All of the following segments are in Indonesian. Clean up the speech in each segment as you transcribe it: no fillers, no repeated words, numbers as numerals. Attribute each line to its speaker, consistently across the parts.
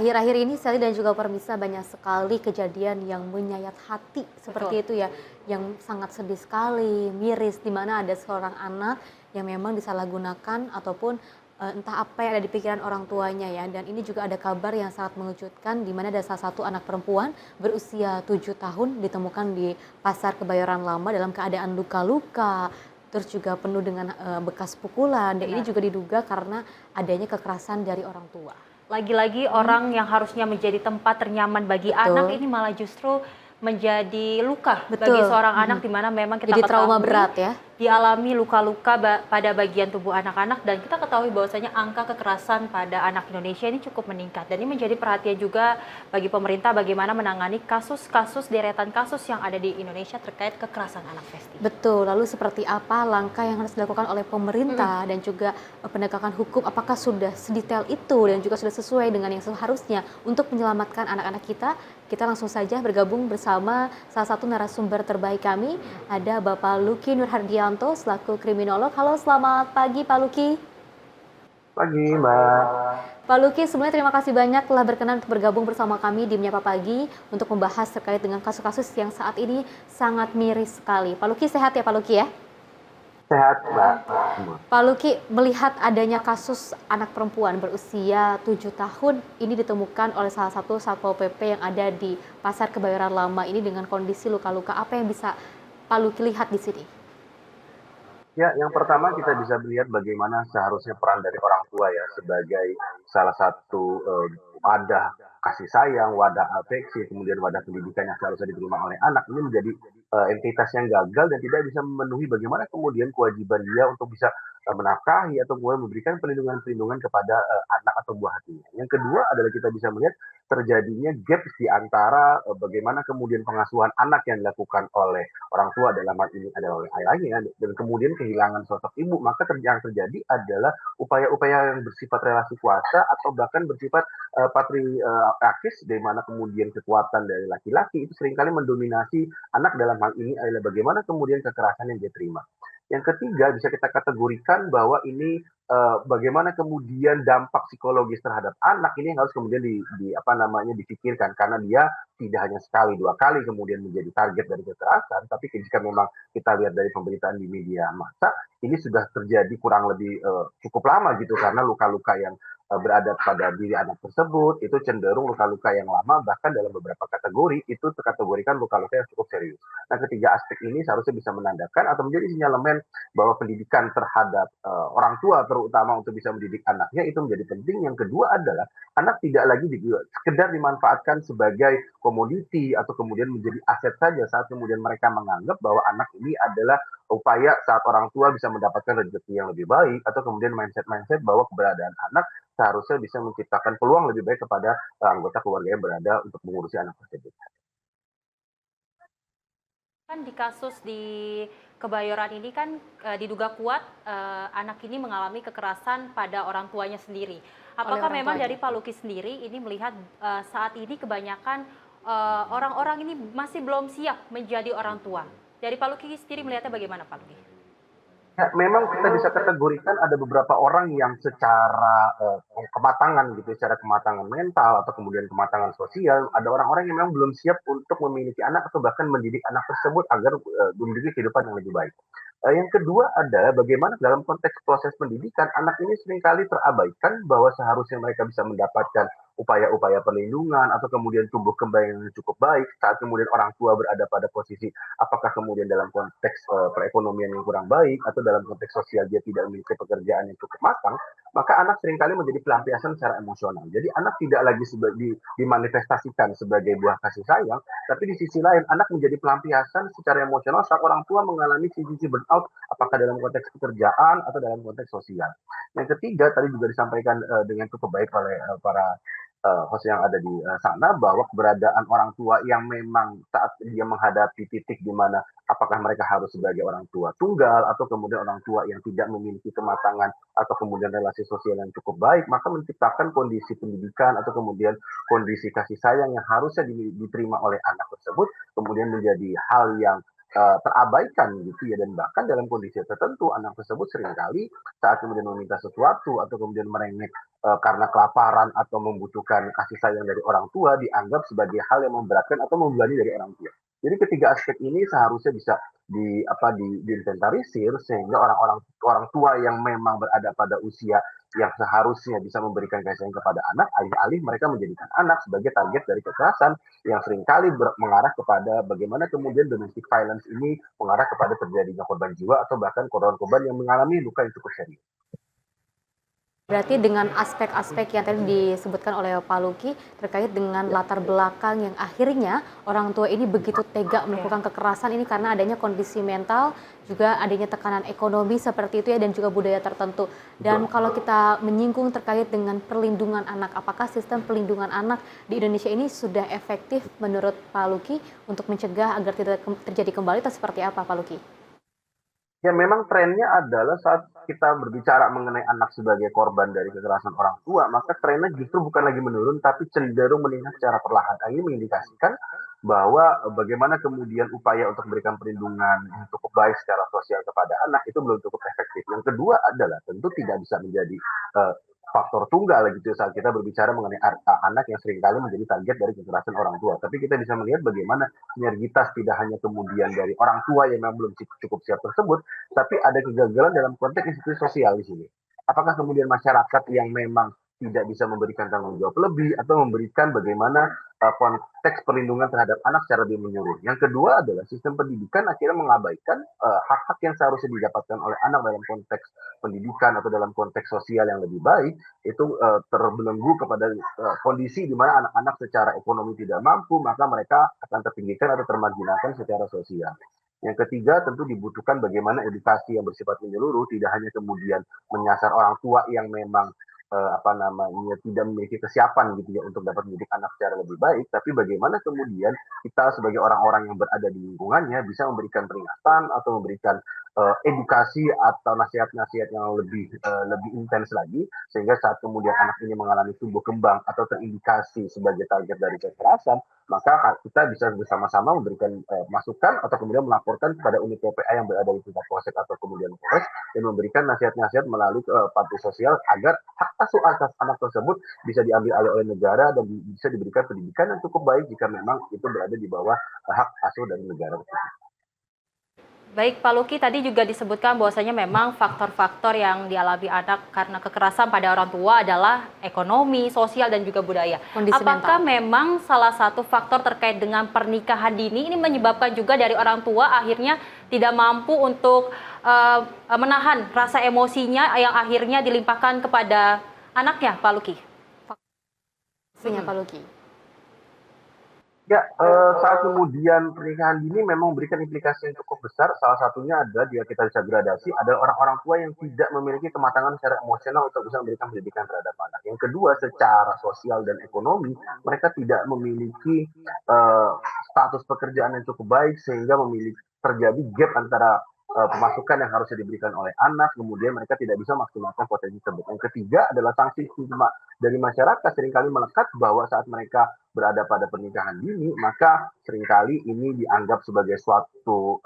Speaker 1: Akhir-akhir ini Sally dan juga Permisa banyak sekali kejadian yang menyayat hati seperti
Speaker 2: Betul.
Speaker 1: itu ya, yang sangat sedih sekali, miris, di mana ada seorang anak yang memang disalahgunakan ataupun entah apa yang ada di pikiran orang tuanya ya. Dan ini juga ada kabar yang sangat mengejutkan di mana ada salah satu anak perempuan berusia 7 tahun ditemukan di Pasar Kebayoran Lama dalam keadaan luka-luka, terus juga penuh dengan bekas pukulan, dan ini
Speaker 2: Benar.
Speaker 1: juga diduga karena adanya kekerasan dari orang tua.
Speaker 2: Lagi-lagi orang yang harusnya menjadi tempat ternyaman bagi anak
Speaker 1: Betul.
Speaker 2: ini malah justru menjadi luka bagi
Speaker 1: Betul,
Speaker 2: seorang anak, di mana memang kita
Speaker 1: jadi trauma
Speaker 2: ketahui
Speaker 1: berat ya?
Speaker 2: dialami luka-luka pada bagian tubuh anak-anak, dan kita ketahui bahwasanya angka kekerasan pada anak Indonesia ini cukup meningkat, dan ini menjadi perhatian juga bagi pemerintah bagaimana menangani kasus-kasus, deretan kasus yang ada di Indonesia terkait kekerasan anak, Festi.
Speaker 1: Betul, lalu seperti apa langkah yang harus dilakukan oleh pemerintah dan juga penegakan hukum, apakah sudah sedetail itu dan juga sudah sesuai dengan yang seharusnya untuk menyelamatkan anak-anak kita? Kita langsung saja bergabung bersama salah satu narasumber terbaik kami, ada Bapak Luki Nurhardianto selaku kriminolog. Halo, selamat pagi Pak Luki.
Speaker 3: Pagi, Mbak.
Speaker 1: Pak Luki, sebenarnya terima kasih banyak telah berkenan untuk bergabung bersama kami di Menyapa Pagi untuk membahas terkait dengan kasus-kasus yang saat ini sangat miris sekali. Pak Luki sehat ya Pak Luki ya?
Speaker 3: Sehat, Mbak.
Speaker 1: Pak Luki, melihat adanya kasus anak perempuan berusia 7 tahun ini ditemukan oleh salah satu Satpol PP yang ada di Pasar Kebayoran Lama ini dengan kondisi luka-luka, apa yang bisa Pak Luki lihat di sini?
Speaker 3: Ya, yang pertama kita bisa melihat bagaimana seharusnya peran dari orang tua ya sebagai salah satu wadah kasih sayang, wadah afeksi, kemudian wadah pendidikan yang seharusnya diterima oleh anak ini menjadi entitas yang gagal dan tidak bisa memenuhi bagaimana kemudian kewajiban dia untuk bisa menafkahi atau kemudian memberikan perlindungan-perlindungan kepada anak atau buah hatinya. Yang kedua adalah kita bisa melihat terjadinya gap di antara bagaimana kemudian pengasuhan anak yang dilakukan oleh orang tua dalam hal ini adalah oleh ayahnya dan kemudian kehilangan sosok ibu, maka yang terjadi adalah upaya-upaya yang bersifat relasi kuasa atau bahkan bersifat patriarkis, di mana kemudian kekuatan dari laki-laki itu seringkali mendominasi anak. Dalam hal ini adalah bagaimana kemudian kekerasan yang dia terima. Yang ketiga bisa kita kategorikan bahwa ini bagaimana kemudian dampak psikologis terhadap anak ini yang harus kemudian apa namanya dipikirkan, karena dia tidak hanya sekali dua kali kemudian menjadi target dari kekerasan, tapi jika memang kita lihat dari pemberitaan di media massa ini sudah terjadi kurang lebih cukup lama gitu, karena luka-luka yang berada pada diri anak tersebut itu cenderung luka-luka yang lama, bahkan dalam beberapa kategori itu terkategorikan luka-luka yang cukup serius. Nah, ketiga aspek ini seharusnya bisa menandakan atau menjadi sinyalemen bahwa pendidikan terhadap orang tua terutama untuk bisa mendidik anaknya itu menjadi penting. Yang kedua adalah anak tidak lagi sekedar dimanfaatkan sebagai komoditi atau kemudian menjadi aset saja saat kemudian mereka menganggap bahwa anak ini adalah upaya saat orang tua bisa mendapatkan rezeki yang lebih baik, atau kemudian mindset-mindset bahwa keberadaan anak seharusnya bisa menciptakan peluang lebih baik kepada anggota keluarga yang berada untuk mengurusi anak tersebut.
Speaker 2: Kan di kasus di Kebayoran ini kan diduga kuat anak ini mengalami kekerasan pada orang tuanya sendiri.
Speaker 1: Oleh
Speaker 2: Apakah
Speaker 1: orang
Speaker 2: memang
Speaker 1: tuanya.
Speaker 2: dari Pak Luki sendiri ini melihat saat ini kebanyakan orang-orang ini masih belum siap menjadi orang tua? Dari Pak Luki sendiri melihatnya bagaimana, Pak Luki?
Speaker 3: Ya, memang kita bisa kategorikan ada beberapa orang yang secara kematangan gitu, secara kematangan mental atau kemudian kematangan sosial, ada orang-orang yang memang belum siap untuk memiliki anak atau bahkan mendidik anak tersebut agar memiliki kehidupan yang lebih baik. Yang kedua adalah bagaimana dalam konteks proses pendidikan anak ini seringkali terabaikan bahwa seharusnya mereka bisa mendapatkan upaya-upaya perlindungan atau kemudian tumbuh kembang yang cukup baik saat kemudian orang tua berada pada posisi apakah kemudian dalam konteks perekonomian yang kurang baik atau dalam konteks sosial dia tidak memiliki pekerjaan yang cukup matang, maka anak seringkali menjadi pelampiasan secara emosional. Jadi anak tidak lagi dimanifestasikan sebagai buah kasih sayang, tapi di sisi lain anak menjadi pelampiasan secara emosional saat orang tua mengalami sisi burnout, apakah dalam konteks pekerjaan atau dalam konteks sosial. Yang ketiga tadi juga disampaikan dengan cukup baik oleh para host yang ada di sana, bahwa keberadaan orang tua yang memang saat dia menghadapi titik di mana apakah mereka harus sebagai orang tua tunggal atau kemudian orang tua yang tidak memiliki kematangan atau kemudian relasi sosial yang cukup baik, maka menciptakan kondisi pendidikan atau kemudian kondisi kasih sayang yang harusnya diterima oleh anak tersebut kemudian menjadi hal yang terabaikan gitu ya, dan bahkan dalam kondisi tertentu anak tersebut seringkali saat kemudian meminta sesuatu atau kemudian merengek karena kelaparan atau membutuhkan kasih sayang dari orang tua dianggap sebagai hal yang memberatkan atau membebani dari orang tua. Jadi ketiga aspek ini seharusnya bisa diinventarisir sehingga orang-orang orang tua yang memang berada pada usia yang seharusnya bisa memberikan kasih sayang kepada anak, alih-alih mereka menjadikan anak sebagai target dari kekerasan yang seringkali mengarah kepada bagaimana kemudian domestic violence ini mengarah kepada terjadinya korban jiwa atau bahkan korban-korban yang mengalami luka yang cukup serius.
Speaker 1: Berarti dengan aspek-aspek yang tadi disebutkan oleh Pak Luki terkait dengan latar belakang yang akhirnya orang tua ini begitu tega melakukan kekerasan ini karena adanya kondisi mental, juga adanya tekanan ekonomi seperti itu ya, dan juga budaya tertentu. Dan kalau kita menyinggung terkait dengan perlindungan anak, apakah sistem perlindungan anak di Indonesia ini sudah efektif menurut Pak Luki untuk mencegah agar tidak terjadi kembali atau seperti apa Pak Luki?
Speaker 3: Ya memang trennya adalah saat kita berbicara mengenai anak sebagai korban dari kekerasan orang tua, maka trennya justru bukan lagi menurun, tapi cenderung meningkat secara perlahan. Ini mengindikasikan bahwa bagaimana kemudian upaya untuk memberikan perlindungan yang cukup baik secara sosial kepada anak itu belum cukup efektif. Yang kedua adalah tentu tidak bisa menjadi uh, faktor tunggal gitu saat kita berbicara mengenai anak yang seringkali menjadi target dari kekerasan orang tua. Tapi kita bisa melihat bagaimana sinergitas tidak hanya kemudian dari orang tua yang memang belum cukup siap tersebut, tapi ada kegagalan dalam konteks institusi sosial di sini. Apakah kemudian masyarakat yang memang tidak bisa memberikan tanggung jawab lebih atau memberikan bagaimana konteks perlindungan terhadap anak secara lebih menyeluruh. Yang kedua adalah sistem pendidikan akhirnya mengabaikan hak-hak yang seharusnya didapatkan oleh anak dalam konteks pendidikan atau dalam konteks sosial yang lebih baik, itu terbelenggu kepada kondisi di mana anak-anak secara ekonomi tidak mampu, maka mereka akan terpinggirkan atau termarginalkan secara sosial. Yang ketiga tentu dibutuhkan bagaimana edukasi yang bersifat menyeluruh, tidak hanya kemudian menyasar orang tua yang memang tidak memiliki kesiapan gitu ya untuk dapat mendidik anak secara lebih baik, tapi bagaimana kemudian kita sebagai orang-orang yang berada di lingkungannya bisa memberikan peringatan atau memberikan edukasi atau nasihat-nasihat yang lebih intens lagi, sehingga saat kemudian anak ini mengalami tumbuh kembang atau terindikasi sebagai target dari kekerasan, maka kita bisa bersama-sama memberikan masukan atau kemudian melaporkan kepada unit PPA yang berada di tingkat polsek atau kemudian polres, dan memberikan nasihat-nasihat melalui panti sosial agar hak asuh atas anak tersebut bisa diambil alih oleh negara dan bisa diberikan pendidikan yang cukup baik jika memang itu berada di bawah hak asuh dari negara.
Speaker 2: Baik Pak Luki, tadi juga disebutkan bahwasanya memang faktor-faktor yang dialami anak karena kekerasan pada orang tua adalah ekonomi, sosial, dan juga budaya.
Speaker 1: Kondisi
Speaker 2: Apakah
Speaker 1: mental.
Speaker 2: memang salah satu faktor terkait dengan pernikahan dini ini menyebabkan juga dari orang tua akhirnya tidak mampu untuk menahan rasa emosinya yang akhirnya dilimpahkan kepada anaknya, Pak Luki?
Speaker 1: Pastinya Pak Luki.
Speaker 3: Ya, saat kemudian pernikahan dini memang memberikan implikasi yang cukup besar. Salah satunya adalah jika kita bisa gradasi adalah orang-orang tua yang tidak memiliki kematangan secara emosional untuk bisa memberikan pendidikan terhadap anak. Yang kedua, secara sosial dan ekonomi, mereka tidak memiliki status pekerjaan yang cukup baik sehingga terjadi gap antara pemasukan yang harusnya diberikan oleh anak, kemudian mereka tidak bisa maksimalkan potensi tersebut. Yang ketiga adalah sanksi stigma dari masyarakat seringkali melekat bahwa saat mereka berada pada pernikahan dini, maka seringkali ini dianggap sebagai suatu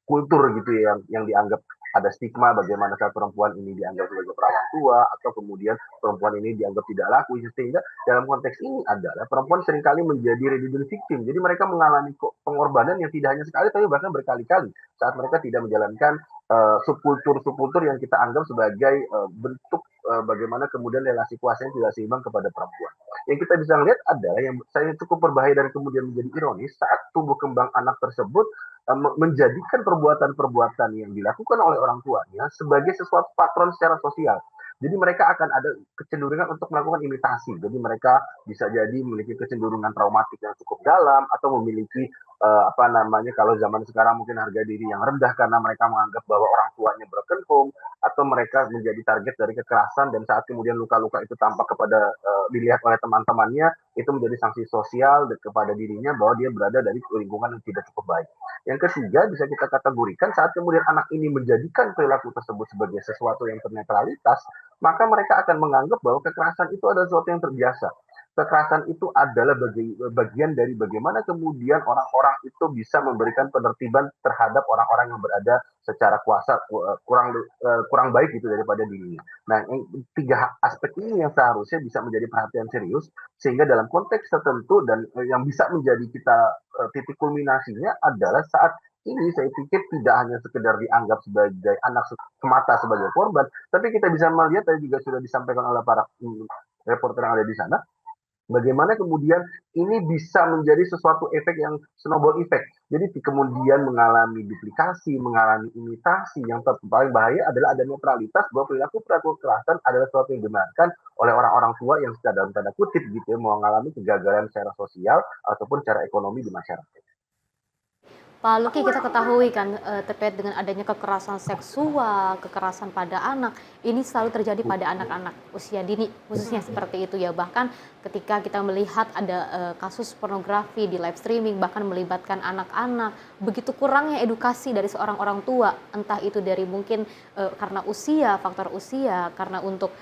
Speaker 3: kultur gitu ya, yang dianggap ada stigma bagaimana saat perempuan ini dianggap sebagai perawan tua atau kemudian perempuan ini dianggap tidak laku, sehingga dalam konteks ini adalah perempuan seringkali menjadi redundant victim. Jadi mereka mengalami pengorbanan yang tidak hanya sekali tapi bahkan berkali-kali saat mereka tidak menjalankan subkultur yang kita anggap sebagai bentuk bagaimana kemudian relasi kuasa yang tidak seimbang kepada perempuan. Yang kita bisa lihat adalah yang saya cukup berbahaya dan kemudian menjadi ironis saat tumbuh kembang anak tersebut menjadikan perbuatan-perbuatan yang dilakukan oleh orang tuanya sebagai sesuatu patron secara sosial. Jadi mereka akan ada kecenderungan untuk melakukan imitasi. Jadi mereka bisa jadi memiliki kecenderungan traumatik yang cukup dalam atau memiliki kalau zaman sekarang mungkin harga diri yang rendah karena mereka menganggap bahwa orang tuanya broken home atau mereka menjadi target dari kekerasan, dan saat kemudian luka-luka itu tampak kepada dilihat oleh teman-temannya, itu menjadi sanksi sosial kepada dirinya bahwa dia berada dari lingkungan yang tidak cukup baik. Yang ketiga bisa kita kategorikan saat kemudian anak ini menjadikan perilaku tersebut sebagai sesuatu yang bernetralitas, maka mereka akan menganggap bahwa kekerasan itu adalah sesuatu yang terbiasa. kekerasan itu adalah bagian dari bagaimana kemudian orang-orang itu bisa memberikan penertiban terhadap orang-orang yang berada secara kuasa kurang baik gitu daripada dirinya. Nah, yang tiga aspek ini yang seharusnya bisa menjadi perhatian serius sehingga dalam konteks tertentu dan yang bisa menjadi kita titik kulminasinya adalah saat ini saya pikir tidak hanya sekedar dianggap sebagai anak semata sebagai korban, tapi kita bisa melihat tadi juga sudah disampaikan oleh para reporter yang ada di sana, bagaimana kemudian ini bisa menjadi sesuatu efek yang snowball effect. Jadi kemudian mengalami duplikasi, mengalami imitasi. Yang paling bahaya adalah ada netralitas bahwa perilaku kekerasan adalah sesuatu yang dibenarkan oleh orang-orang tua yang secara dalam tanda kutip gitu ya, mengalami kegagalan secara sosial ataupun secara ekonomi di masyarakat.
Speaker 1: Pak Luki, kita ketahui kan terkait dengan adanya kekerasan seksual, kekerasan pada anak, ini selalu terjadi pada anak-anak usia dini, khususnya seperti itu ya. Bahkan ketika kita melihat ada kasus pornografi di live streaming, bahkan melibatkan anak-anak, begitu kurangnya edukasi dari seorang orang tua, entah itu dari mungkin karena usia, faktor usia, karena untuk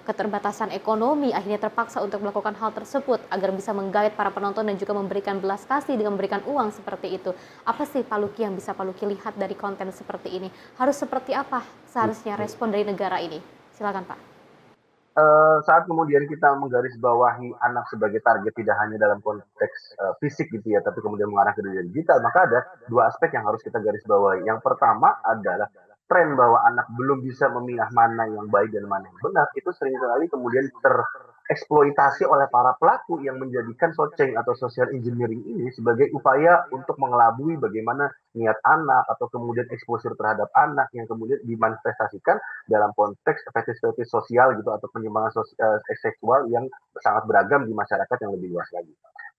Speaker 1: keterbatasan ekonomi, akhirnya terpaksa untuk melakukan hal tersebut agar bisa menggait para penonton dan juga memberikan belas kasih dengan memberikan uang seperti itu. Apa sih Pak Luki yang bisa Pak Luki lihat dari konten seperti ini? Harus seperti apa seharusnya respon dari negara ini? Silakan Pak.
Speaker 3: Saat kemudian kita menggarisbawahi anak sebagai target tidak hanya dalam konteks fisik gitu ya, tapi kemudian mengarah ke dunia digital, maka ada dua aspek yang harus kita garisbawahi. Yang pertama adalah tren bahwa anak belum bisa memilah mana yang baik dan mana yang benar, itu seringkali kemudian tereksploitasi oleh para pelaku yang menjadikan socing atau social engineering ini sebagai upaya untuk mengelabui bagaimana niat anak atau kemudian eksposur terhadap anak yang kemudian dimanifestasikan dalam konteks fetis-fetis sosial gitu atau penyimpangan seksual yang sangat beragam di masyarakat yang lebih luas lagi.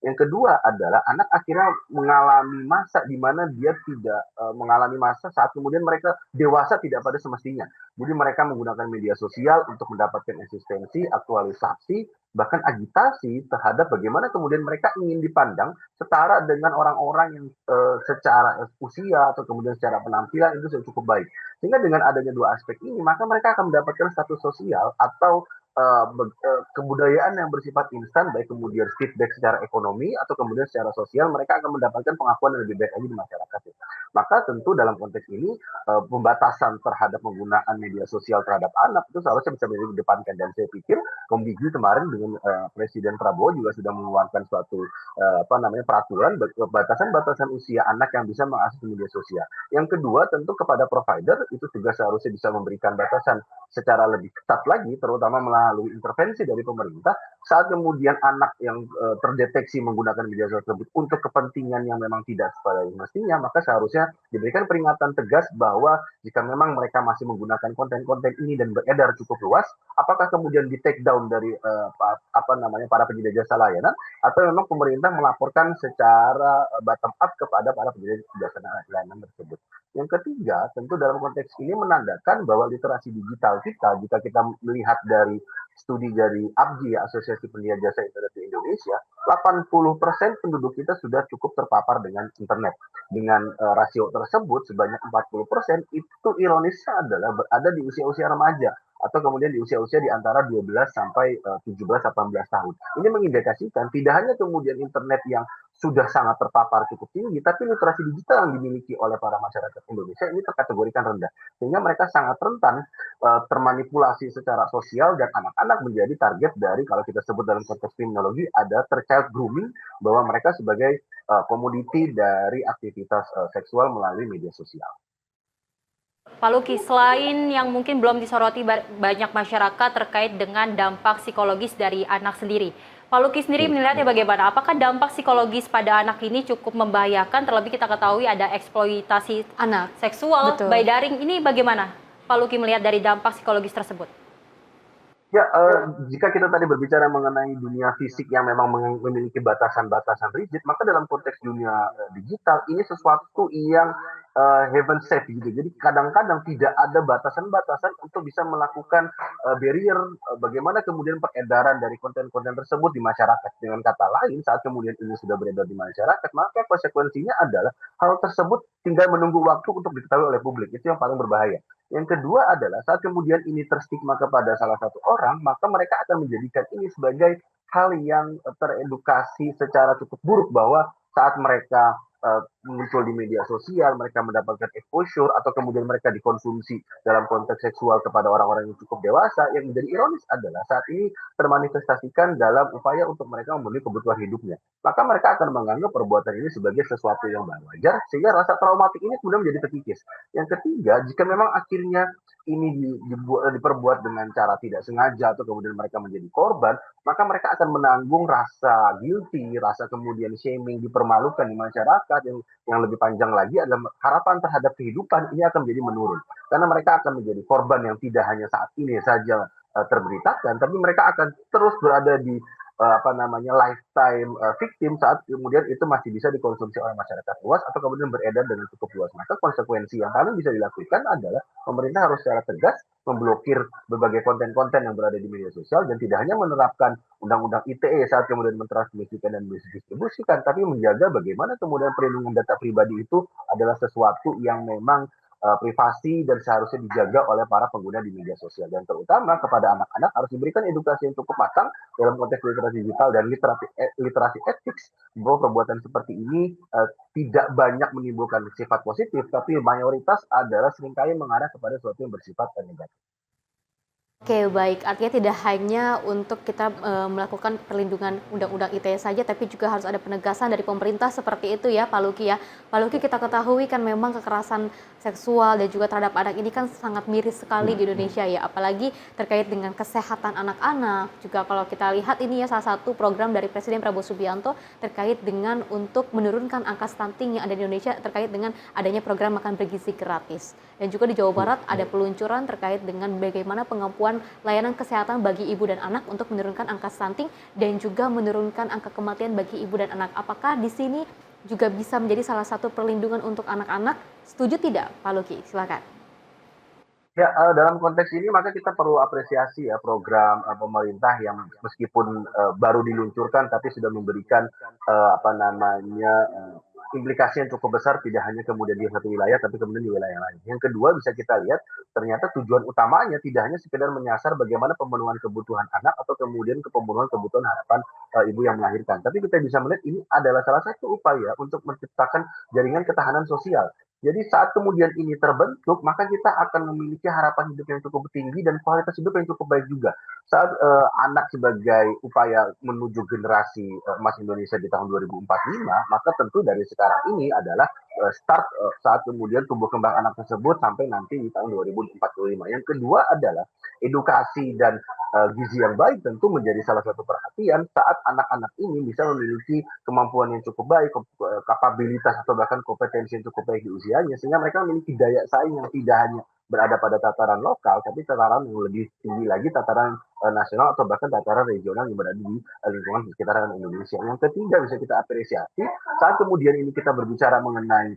Speaker 3: Yang kedua adalah anak akhirnya mengalami masa di mana dia tidak mengalami masa saat kemudian mereka dewasa tidak pada semestinya. Jadi mereka menggunakan media sosial untuk mendapatkan eksistensi, aktualisasi, bahkan agitasi terhadap bagaimana kemudian mereka ingin dipandang setara dengan orang-orang yang secara usia atau kemudian secara penampilan itu sudah cukup baik. Sehingga dengan adanya dua aspek ini, maka mereka akan mendapatkan status sosial atau kebudayaan yang bersifat instan, baik kemudian feedback secara ekonomi atau kemudian secara sosial, mereka akan mendapatkan pengakuan yang lebih baik lagi di masyarakat. Ya. Maka tentu dalam konteks ini pembatasan terhadap penggunaan media sosial terhadap anak itu seharusnya bisa menjadi kedepankan, dan saya pikir Komdigi kemarin dengan Presiden Prabowo juga sudah mengeluarkan suatu peraturan batasan-batasan usia anak yang bisa mengakses media sosial. Yang kedua tentu kepada provider itu juga seharusnya bisa memberikan batasan secara lebih ketat lagi, terutama melalui intervensi dari pemerintah saat kemudian anak yang terdeteksi menggunakan media sosial tersebut untuk kepentingan yang memang tidak sesuai mestinya, maka seharusnya diberikan peringatan tegas bahwa jika memang mereka masih menggunakan konten-konten ini dan beredar cukup luas, apakah kemudian di take down dari para penyedia jasa layanan, atau memang pemerintah melaporkan secara bottom up kepada para penyedia jasa layanan tersebut. Yang ketiga, tentu dalam konteks ini menandakan bahwa literasi digital kita, jika kita melihat dari studi dari APJI, Asosiasi Penyedia Jasa Internet di Indonesia, 80% penduduk kita sudah cukup terpapar dengan internet. Dengan rasio tersebut sebanyak 40% itu ironisnya adalah berada di usia-usia remaja atau kemudian di usia-usia di antara 12 sampai 17-18 tahun. Ini mengindikasikan tidak hanya kemudian internet yang sudah sangat terpapar cukup tinggi, tapi literasi digital yang dimiliki oleh para masyarakat Indonesia ini terkategorikan rendah. Sehingga mereka sangat rentan termanipulasi secara sosial, dan anak-anak menjadi target dari, kalau kita sebut dalam konteks kriminologi, ada child grooming, bahwa mereka sebagai komoditi dari aktivitas seksual melalui media sosial.
Speaker 2: Pak Luki, selain yang mungkin belum disoroti banyak masyarakat terkait dengan dampak psikologis dari anak sendiri, Pak Luki sendiri menilainya bagaimana? Apakah dampak psikologis pada anak ini cukup membahayakan? Terlebih kita ketahui ada eksploitasi anak seksual by daring. Ini bagaimana Pak Luki melihat dari dampak psikologis tersebut?
Speaker 3: Ya, jika kita tadi berbicara mengenai dunia fisik yang memang memiliki batasan-batasan rigid, maka dalam konteks dunia digital ini sesuatu yang heaven safe gitu. Jadi kadang-kadang tidak ada batasan-batasan untuk bisa melakukan barrier bagaimana kemudian peredaran dari konten-konten tersebut di masyarakat. Dengan kata lain, saat kemudian ini sudah beredar di masyarakat, maka konsekuensinya adalah hal tersebut tinggal menunggu waktu untuk diketahui oleh publik. Itu yang paling berbahaya. Yang kedua adalah saat kemudian ini terstigma kepada salah satu orang, maka mereka akan menjadikan ini sebagai hal yang teredukasi secara cukup buruk bahwa saat mereka muncul di media sosial, mereka mendapatkan exposure atau kemudian mereka dikonsumsi dalam konteks seksual kepada orang-orang yang cukup dewasa, yang menjadi ironis adalah saat ini termanifestasikan dalam upaya untuk mereka memenuhi kebutuhan hidupnya. Maka mereka akan menganggap perbuatan ini sebagai sesuatu yang wajar, sehingga rasa traumatik ini kemudian menjadi terkikis. Yang ketiga, jika memang akhirnya ini diperbuat dengan cara tidak sengaja atau kemudian mereka menjadi korban, maka mereka akan menanggung rasa guilty, rasa kemudian shaming, dipermalukan di masyarakat. Yang lebih panjang lagi adalah harapan terhadap kehidupan ini akan menjadi menurun. Karena mereka akan menjadi korban yang tidak hanya saat ini saja terberitakan, tapi mereka akan terus berada di lifetime victim saat kemudian itu masih bisa dikonsumsi oleh masyarakat luas atau kemudian beredar dengan cukup luas. Maka konsekuensi yang paling bisa dilakukan adalah pemerintah harus secara tegas memblokir berbagai konten-konten yang berada di media sosial dan tidak hanya menerapkan undang-undang ITE saat kemudian mentransmisikan dan mendistribusikan, tapi menjaga bagaimana kemudian perlindungan data pribadi itu adalah sesuatu yang memang privasi dan seharusnya dijaga oleh para pengguna di media sosial, dan terutama kepada anak-anak harus diberikan edukasi yang cukup matang dalam konteks literasi digital dan literasi etik bahwa perbuatan seperti ini tidak banyak menimbulkan sifat positif, tapi mayoritas adalah seringkali mengarah kepada sesuatu yang bersifat negatif.
Speaker 1: Oke, baik. Artinya tidak hanya untuk kita melakukan perlindungan undang-undang ITE saja, tapi juga harus ada penegasan dari pemerintah seperti itu ya, Pak Luki ya. Pak Luki, kita ketahui kan memang kekerasan seksual dan juga terhadap anak ini kan sangat miris sekali di Indonesia ya, apalagi terkait dengan kesehatan anak-anak. Juga kalau kita lihat ini ya salah satu program dari Presiden Prabowo Subianto terkait dengan untuk menurunkan angka stunting yang ada di Indonesia terkait dengan adanya program makan bergizi gratis. Dan juga di Jawa Barat ada peluncuran terkait dengan bagaimana pengampuan layanan kesehatan bagi ibu dan anak untuk menurunkan angka stunting dan juga menurunkan angka kematian bagi ibu dan anak. Apakah di sini juga bisa menjadi salah satu perlindungan untuk anak-anak? Setuju tidak, Pak Luki? Silakan.
Speaker 3: Ya, dalam konteks ini maka kita perlu apresiasi ya program pemerintah yang meskipun baru diluncurkan tapi sudah memberikan implikasi yang cukup besar, tidak hanya kemudian di satu wilayah tapi kemudian di wilayah lain. Yang kedua, bisa kita lihat ternyata tujuan utamanya tidak hanya sekedar menyasar bagaimana pemenuhan kebutuhan anak atau kemudian pemenuhan kebutuhan harapan ibu yang melahirkan, tapi kita bisa melihat ini adalah salah satu upaya untuk menciptakan jaringan ketahanan sosial. Jadi saat kemudian ini terbentuk, maka kita akan memiliki harapan hidup yang cukup tinggi dan kualitas hidup yang cukup baik juga. Saat anak sebagai upaya menuju generasi emas Indonesia di tahun 2045, maka tentu dari sekarang ini adalah start saat kemudian tumbuh kembang anak tersebut sampai nanti di tahun 2045. Yang kedua adalah edukasi dan gizi yang baik tentu menjadi salah satu perhatian saat anak-anak ini bisa memiliki kemampuan yang cukup baik, kapabilitas atau bahkan kompetensi yang cukup baik di usianya, sehingga mereka memiliki daya saing yang tidak hanya berada pada tataran lokal, tapi tataran yang lebih tinggi lagi, tataran nasional atau bahkan tataran regional yang berada di lingkungan sekitaran Indonesia. Yang ketiga bisa kita apresiasi saat kemudian ini kita berbicara mengenai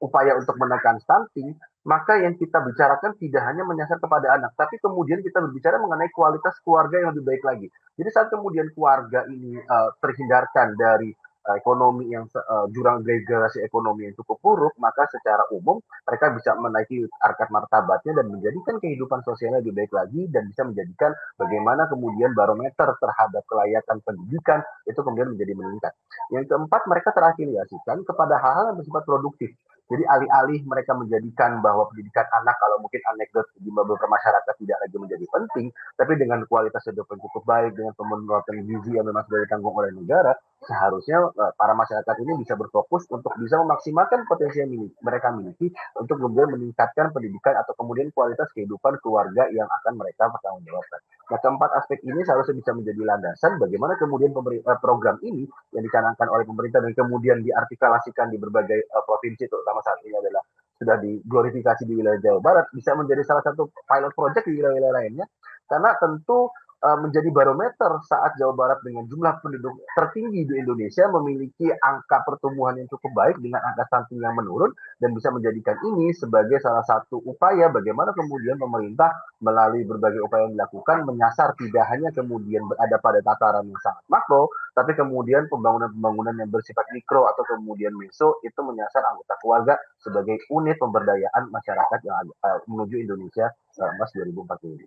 Speaker 3: upaya untuk menekan stunting, maka yang kita bicarakan tidak hanya menyasar kepada anak, tapi kemudian kita berbicara mengenai kualitas keluarga yang lebih baik lagi. Jadi saat kemudian keluarga ini terhindarkan dari ekonomi yang jurang degradasi ekonomi yang cukup buruk, maka secara umum mereka bisa menaiki harkat martabatnya dan menjadikan kehidupan sosialnya lebih baik lagi dan bisa menjadikan bagaimana kemudian barometer terhadap kelayakan pendidikan itu kemudian menjadi meningkat. Yang keempat, mereka terafiliasikan kepada hal-hal yang bersifat produktif. Jadi alih-alih mereka menjadikan bahwa pendidikan anak kalau mungkin anekdot di beberapa masyarakat tidak lagi menjadi penting, tapi dengan kualitas hidup yang cukup baik, dengan pemenuhan gizi yang memang sudah ditanggung oleh negara, seharusnya para masyarakat ini bisa berfokus untuk bisa memaksimalkan potensi yang mereka miliki untuk kemudian meningkatkan pendidikan atau kemudian kualitas kehidupan keluarga yang akan mereka pertanggungjawabkan. Nah, keempat aspek ini seharusnya bisa menjadi landasan bagaimana kemudian program ini yang dicanangkan oleh pemerintah dan kemudian diartikulasikan di berbagai provinsi, terutama saat ini adalah sudah diglorifikasi di wilayah Jawa Barat, bisa menjadi salah satu pilot project di wilayah-wilayah lainnya, karena tentu menjadi barometer saat Jawa Barat dengan jumlah penduduk tertinggi di Indonesia memiliki angka pertumbuhan yang cukup baik dengan angka stunting yang menurun, dan bisa menjadikan ini sebagai salah satu upaya bagaimana kemudian pemerintah melalui berbagai upaya yang dilakukan menyasar tidak hanya kemudian berada pada tataran yang sangat makro, tapi kemudian pembangunan-pembangunan yang bersifat mikro atau kemudian meso itu menyasar anggota keluarga sebagai unit pemberdayaan masyarakat yang menuju Indonesia emas 2045.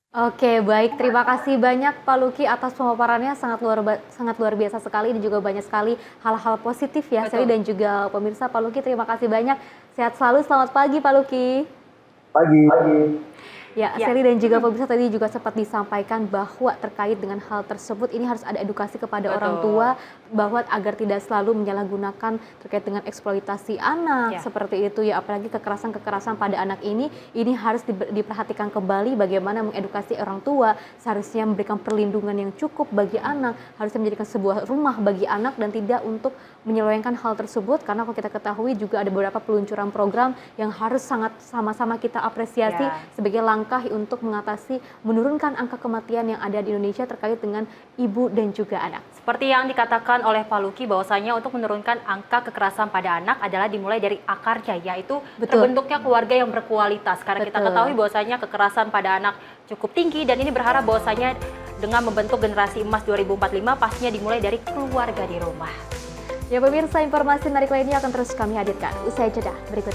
Speaker 1: Oke, baik. Terima kasih banyak Pak Luki atas pemaparannya sangat luar biasa sekali dan juga banyak sekali hal-hal positif ya. Sally
Speaker 2: Betul.
Speaker 1: dan juga pemirsa, Pak Luki terima kasih banyak. Sehat selalu. Selamat pagi Pak Luki.
Speaker 3: Pagi.
Speaker 1: Ya,
Speaker 2: Ya.
Speaker 1: Sally dan juga pemirsa tadi juga sempat disampaikan bahwa terkait dengan hal tersebut ini harus ada edukasi kepada orang
Speaker 2: Betul.
Speaker 1: tua bahwa agar tidak selalu menyalahgunakan terkait dengan eksploitasi anak
Speaker 2: Ya.
Speaker 1: seperti itu ya, apalagi kekerasan-kekerasan pada anak ini harus diperhatikan kembali bagaimana mengedukasi orang tua seharusnya memberikan perlindungan yang cukup bagi anak, harusnya menjadikan sebuah rumah bagi anak dan tidak untuk menyelewengkan hal tersebut karena kalau kita ketahui juga ada beberapa peluncuran program yang harus sangat sama-sama kita apresiasi
Speaker 2: Ya.
Speaker 1: sebagai langkah untuk menurunkan angka kematian yang ada di Indonesia terkait dengan ibu dan juga anak.
Speaker 2: Seperti yang dikatakan oleh Pak Luki bahwasanya untuk menurunkan angka kekerasan pada anak adalah dimulai dari akarnya, yaitu
Speaker 1: Betul.
Speaker 2: terbentuknya keluarga yang berkualitas. Karena kita
Speaker 1: Betul.
Speaker 2: ketahui bahwasanya kekerasan pada anak cukup tinggi dan ini berharap bahwasanya dengan membentuk generasi emas 2045 pastinya dimulai dari keluarga di rumah.
Speaker 1: Ya pemirsa, informasi menarik lainnya akan terus kami hadirkan usai jeda berikut.